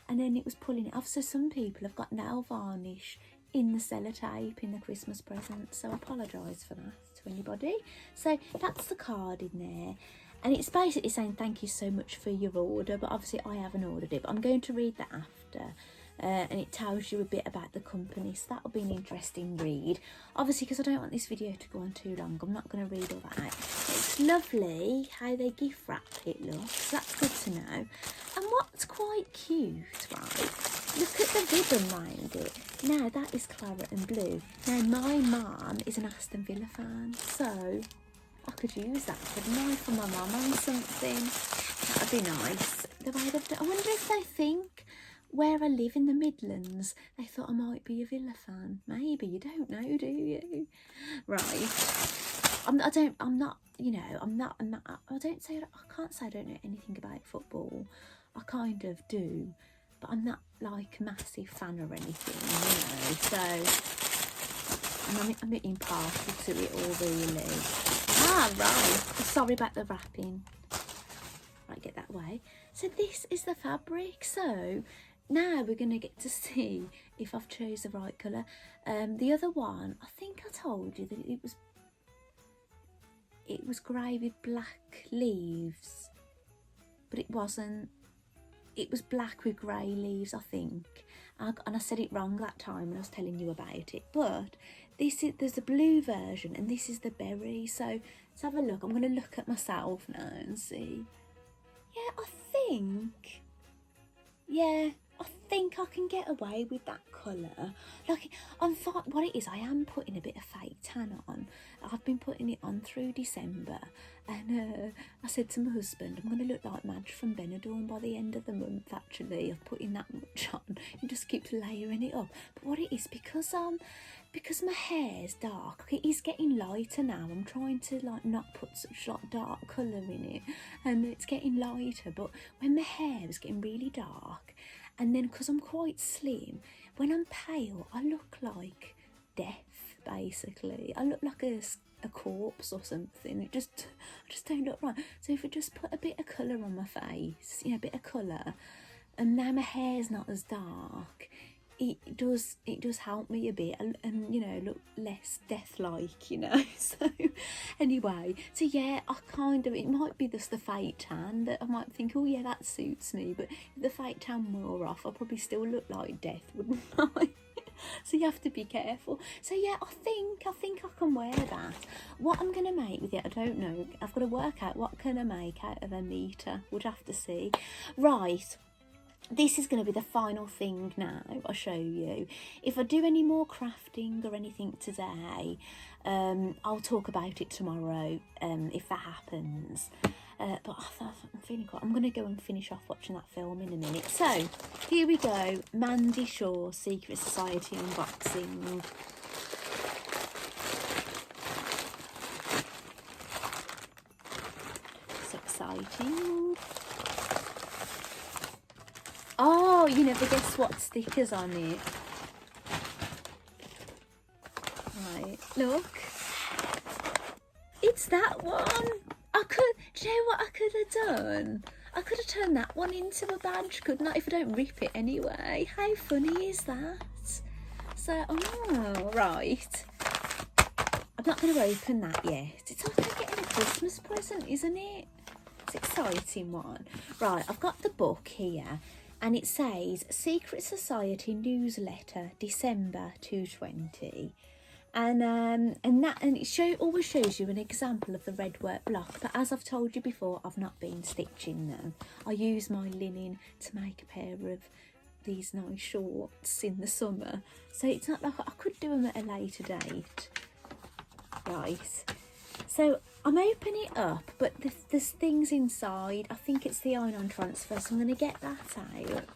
and then it was pulling it off. So some people have got nail varnish in the sellotape in the Christmas presents, so I apologise for that to anybody. So that's the card in there. And it's basically saying thank you so much for your order, but obviously I haven't ordered it, but I'm going to read that after. And it tells you a bit about the company, so that'll be an interesting read. Obviously, because I don't want this video to go on too long, I'm not going to read all that out. It's lovely how they gift wrap it looks, that's good to know. And what's quite cute, right, look at the ribbon round it. Now that is claret and blue. Now my mum is an Aston Villa fan, so I could use that, couldn't I, for my mum on something? That'd be nice. The way they've done. I wonder if they think where I live in the Midlands, they thought I might be a Villa fan. Maybe, you don't know, do you? Right. I can't say I don't know anything about football. I kind of do, but I'm not like a massive fan or anything, you know, so I'm impartial to it all, really. Ah, right. Sorry about the wrapping. Right, get that way. So this is the fabric. So now we're going to get to see if I've chose the right colour. The other one, I think I told you that it was grey with black leaves, but it wasn't. It was black with grey leaves, I think. And I said it wrong that time when I was telling you about it. But there's a blue version and this is the berry. So let's have a look. I'm going to look at myself now and see. Yeah, I think I can get away with that colour. Like, what it is, I am putting a bit of fake tan on. I've been putting it on through December, and I said to my husband, I'm going to look like Madge from Benidorm by the end of the month, actually, of putting that much on. You just keep layering it up. But what it is, because my hair's dark, it is getting lighter now. I'm trying to like not put such like dark colour in it, and it's getting lighter. But when my hair was getting really dark, and then because I'm quite slim, when I'm pale, I look like death, basically. I look like a corpse or something. I just don't look right. So if I just put a bit of colour on my face, you know, a bit of colour, and now my hair's not as dark, it does help me a bit and you know, look less death-like, you know. So anyway, so yeah, it might be just the fake tan that I might think, oh yeah, that suits me, but if the fake tan wore off, I'll probably still look like death, wouldn't I? So you have to be careful. So yeah, I think I can wear that. What I'm gonna make with it, I don't know. I've got to work out what can I make out of a meter. We'll have to see. Right. This is going to be the final thing now I'll show you. If I do any more crafting or anything today, I'll talk about it tomorrow if that happens. But I'm feeling quite... I'm going to go and finish off watching that film in a minute. So, here we go. Mandy Shaw Secret Society unboxing. It's exciting. Oh, you never guess what stickers on it. Right, look. It's that one. Do you know what I could have done? I could have turned that one into a badge, couldn't I, if I don't rip it anyway? How funny is that? So, oh, right. I'm not going to open that yet. It's like getting a Christmas present, isn't it? It's an exciting one. Right, I've got the book here. And it says Secret Society Newsletter, December 2020, and it always shows you an example of the red work block. But as I've told you before, I've not been stitching them. I use my linen to make a pair of these nice shorts in the summer, so it's not like I could do them at a later date. Right. So I'm opening it up, but there's things inside. I think it's the iron-on transfer, so I'm going to get that out.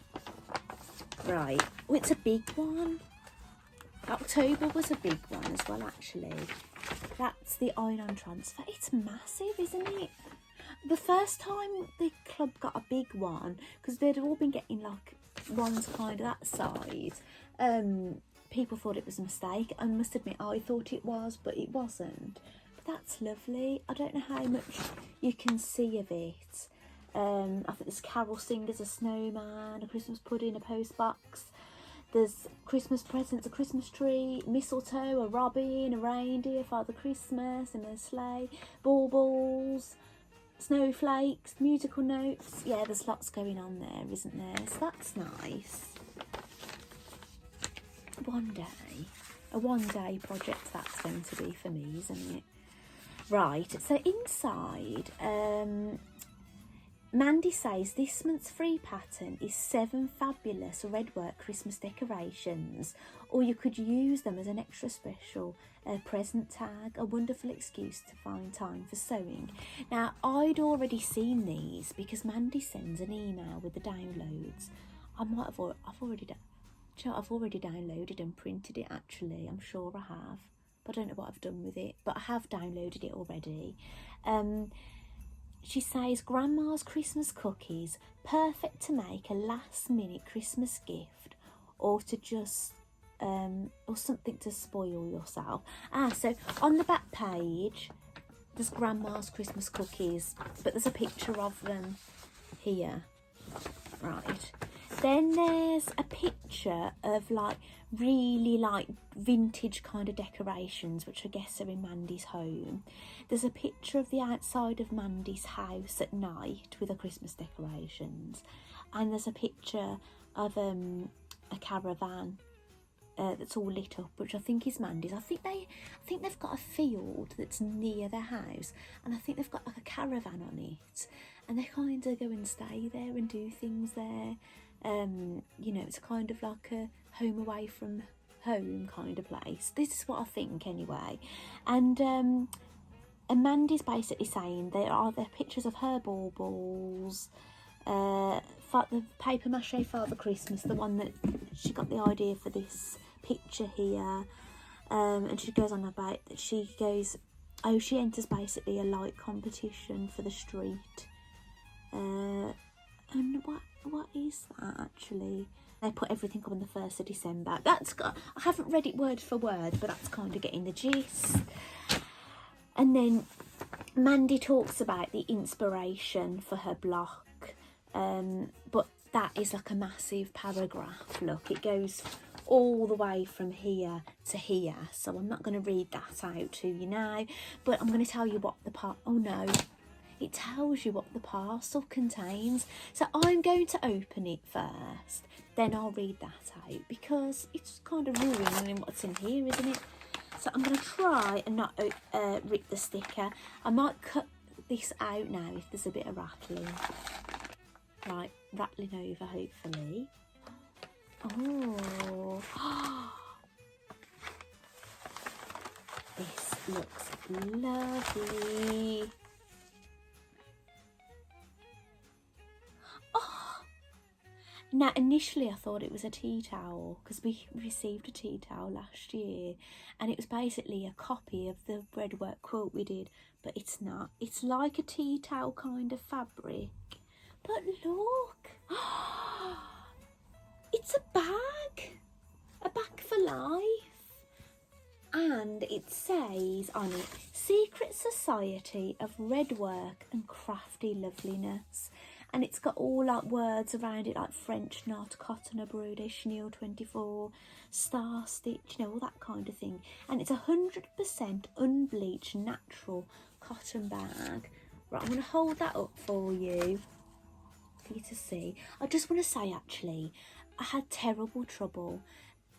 Right. Oh, it's a big one. October was a big one as well, actually. That's the iron-on transfer. It's massive, isn't it? The first time the club got a big one, because they'd all been getting like ones kind of that size. people thought it was a mistake. I must admit, I thought it was, but it wasn't. But that's lovely. I don't know how much you can see of it. I think there's carol singers, a snowman, a Christmas pudding, a post box. There's Christmas presents, a Christmas tree, mistletoe, a robin, a reindeer, Father Christmas, and a sleigh, baubles, snowflakes, musical notes. Yeah, there's lots going on there, isn't there? So that's nice. A one-day project that's going to be for me, isn't it? Right, so inside, Mandy says this month's free pattern is 7 fabulous redwork Christmas decorations, or you could use them as an extra special present tag, a wonderful excuse to find time for sewing. Now, I'd already seen these because Mandy sends an email with the downloads. I've already downloaded and printed it actually, I'm sure I have. But I don't know what I've done with it, but I have downloaded it already. She says, Grandma's Christmas cookies, perfect to make a last-minute Christmas gift, or to just, or something to spoil yourself. So on the back page, there's Grandma's Christmas cookies, but there's a picture of them here. Right. Then there's a picture of really vintage kind of decorations, which I guess are in Mandy's home. There's a picture of the outside of Mandy's house at night with the Christmas decorations, and there's a picture of a caravan that's all lit up, which I think is Mandy's. I think they've got a field that's near their house, and I think they've got like a caravan on it, and they kind of go and stay there and do things there. You know, it's kind of like a home away from home kind of place. This is what I think anyway. And Mandy's basically saying there are pictures of her baubles, the paper mache Father Christmas, the one that she got the idea for this picture here. And she goes on about that she enters basically a light competition for the street. And what is that actually? They put everything up on the 1st of December. I haven't read it word for word, but that's kind of getting the gist. And then Mandy talks about the inspiration for her block, but that is like a massive paragraph. Look, it goes all the way from here to here, so I'm not going to read that out to you now, but I'm going to tell you what it tells you what the parcel contains. So I'm going to open it first, then I'll read that out, because it's kind of ruining what's in here, isn't it? So I'm going to try and not rip the sticker. I might cut this out now if there's a bit of rattling. Right, rattling over hopefully. Oh, this looks lovely. Now, initially I thought it was a tea towel, because we received a tea towel last year, and it was basically a copy of the breadwork quilt we did, but it's not. It's like a tea towel kind of fabric. But look, it's a bag for life. And it says on it, Secret Society of Redwork and Crafty Loveliness. And it's got all like words around it, like French knot, cotton abroad, chenille 24, star stitch, you know, all that kind of thing. And it's 100% unbleached natural cotton bag. Right, I'm going to hold that up for you to see. I just want to say, actually, I had terrible trouble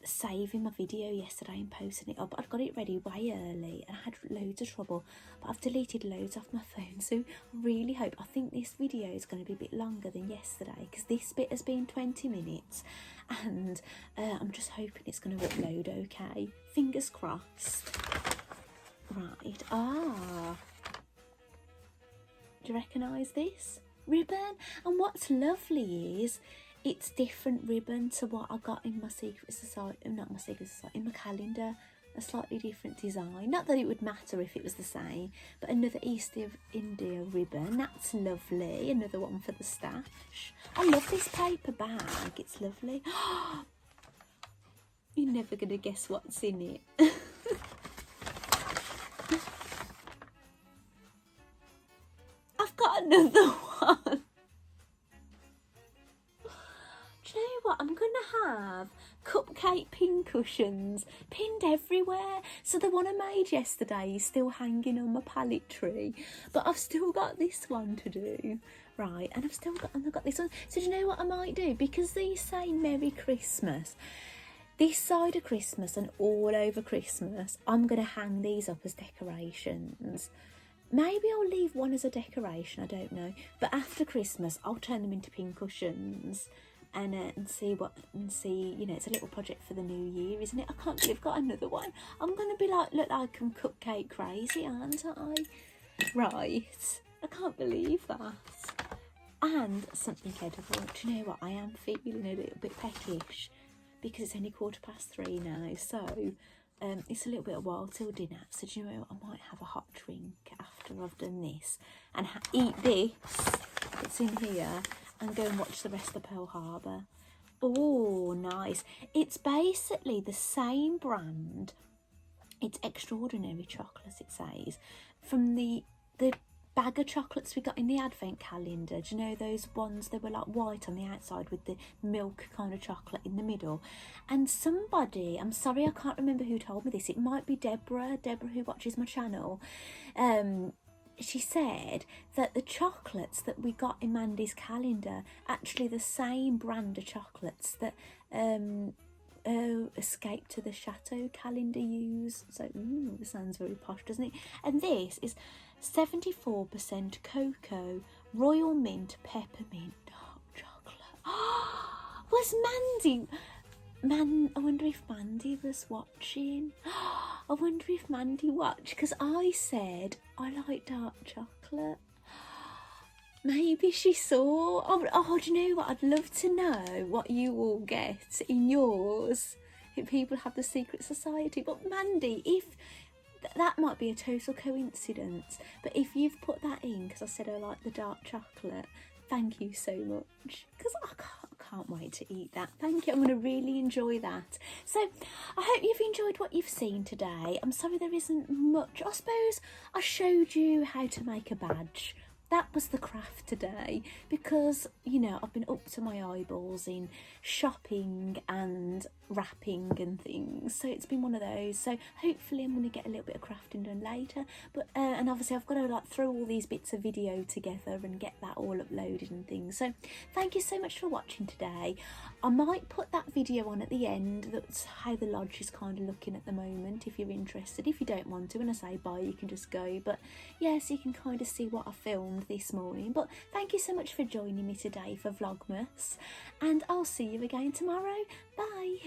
saving my video yesterday and posting it up. I'd got it ready way early and I had loads of trouble, but I've deleted loads off my phone, so I really hope, I think this video is going to be a bit longer than yesterday, because this bit has been 20 minutes, and I'm just hoping it's going to upload okay. Fingers crossed. Right, do you recognise this ribbon? And what's lovely is it's different ribbon to what I got in my Secret Society, not my Secret Society, in my calendar. A slightly different design. Not that it would matter if it was the same, but another East of India ribbon. That's lovely. Another one for the stash. I love this paper bag. It's lovely. You're never going to guess what's in it. I've got another one. Do you know what? I'm going to have cupcake pin cushions pinned everywhere. So the one I made yesterday is still hanging on my pallet tree, but I've still got this one to do. Right, and I've got this one. So do you know what I might do? Because these say Merry Christmas, this side of Christmas and all over Christmas, I'm going to hang these up as decorations. Maybe I'll leave one as a decoration, I don't know. But after Christmas, I'll turn them into pin cushions and see, you know, it's a little project for the new year, isn't it? I can't believe I've got another one. I'm going to be like, look like I'm cupcake crazy, aren't I? Right, I can't believe that. And something edible. Do you know what? I am feeling a little bit peckish because it's only 3:15 now. So it's a little bit of a while till dinner. So do you know what? I might have a hot drink after I've done this and eat this that's in here and go and watch the rest of Pearl Harbor. Oh, nice. It's basically the same brand. It's Extraordinary Chocolates, it says, from the bag of chocolates we got in the advent calendar. Do you know those ones? They were like white on the outside with the milk kind of chocolate in the middle. And somebody, I'm sorry I can't remember who told me this, it might be Deborah who watches my channel, she said that the chocolates that we got in Mandy's calendar actually the same brand of chocolates that Escape to the Chateau calendar use. So it sounds very posh, doesn't it? And this is 74% cocoa, royal mint, peppermint, dark chocolate. Was Mandy? I wonder if Mandy was watching. I wonder if Mandy watched, because I said I like dark chocolate. Maybe she saw. Oh, do you know what? I'd love to know what you all get in yours. If people have the secret society. But Mandy, if that might be a total coincidence, but if you've put that in because I said I like the dark chocolate, thank you so much, because I can't wait to eat that. Thank you. I'm going to really enjoy that. So I hope you've enjoyed what you've seen today. I'm sorry there isn't much. I suppose I showed you how to make a badge. That was the craft today, because, you know, I've been up to my eyeballs in shopping and wrapping and things, so it's been one of those. So hopefully I'm going to get a little bit of crafting done later, but and obviously I've got to like throw all these bits of video together and get that all uploaded and things. So thank you so much for watching today. I might put that video on at the end, that's how the lodge is kind of looking at the moment, if you're interested. If you don't want to, when I say bye, you can just go, but yes, you can kind of see what I filmed this morning. But thank you so much for joining me today for Vlogmas, and I'll see you again tomorrow. Bye.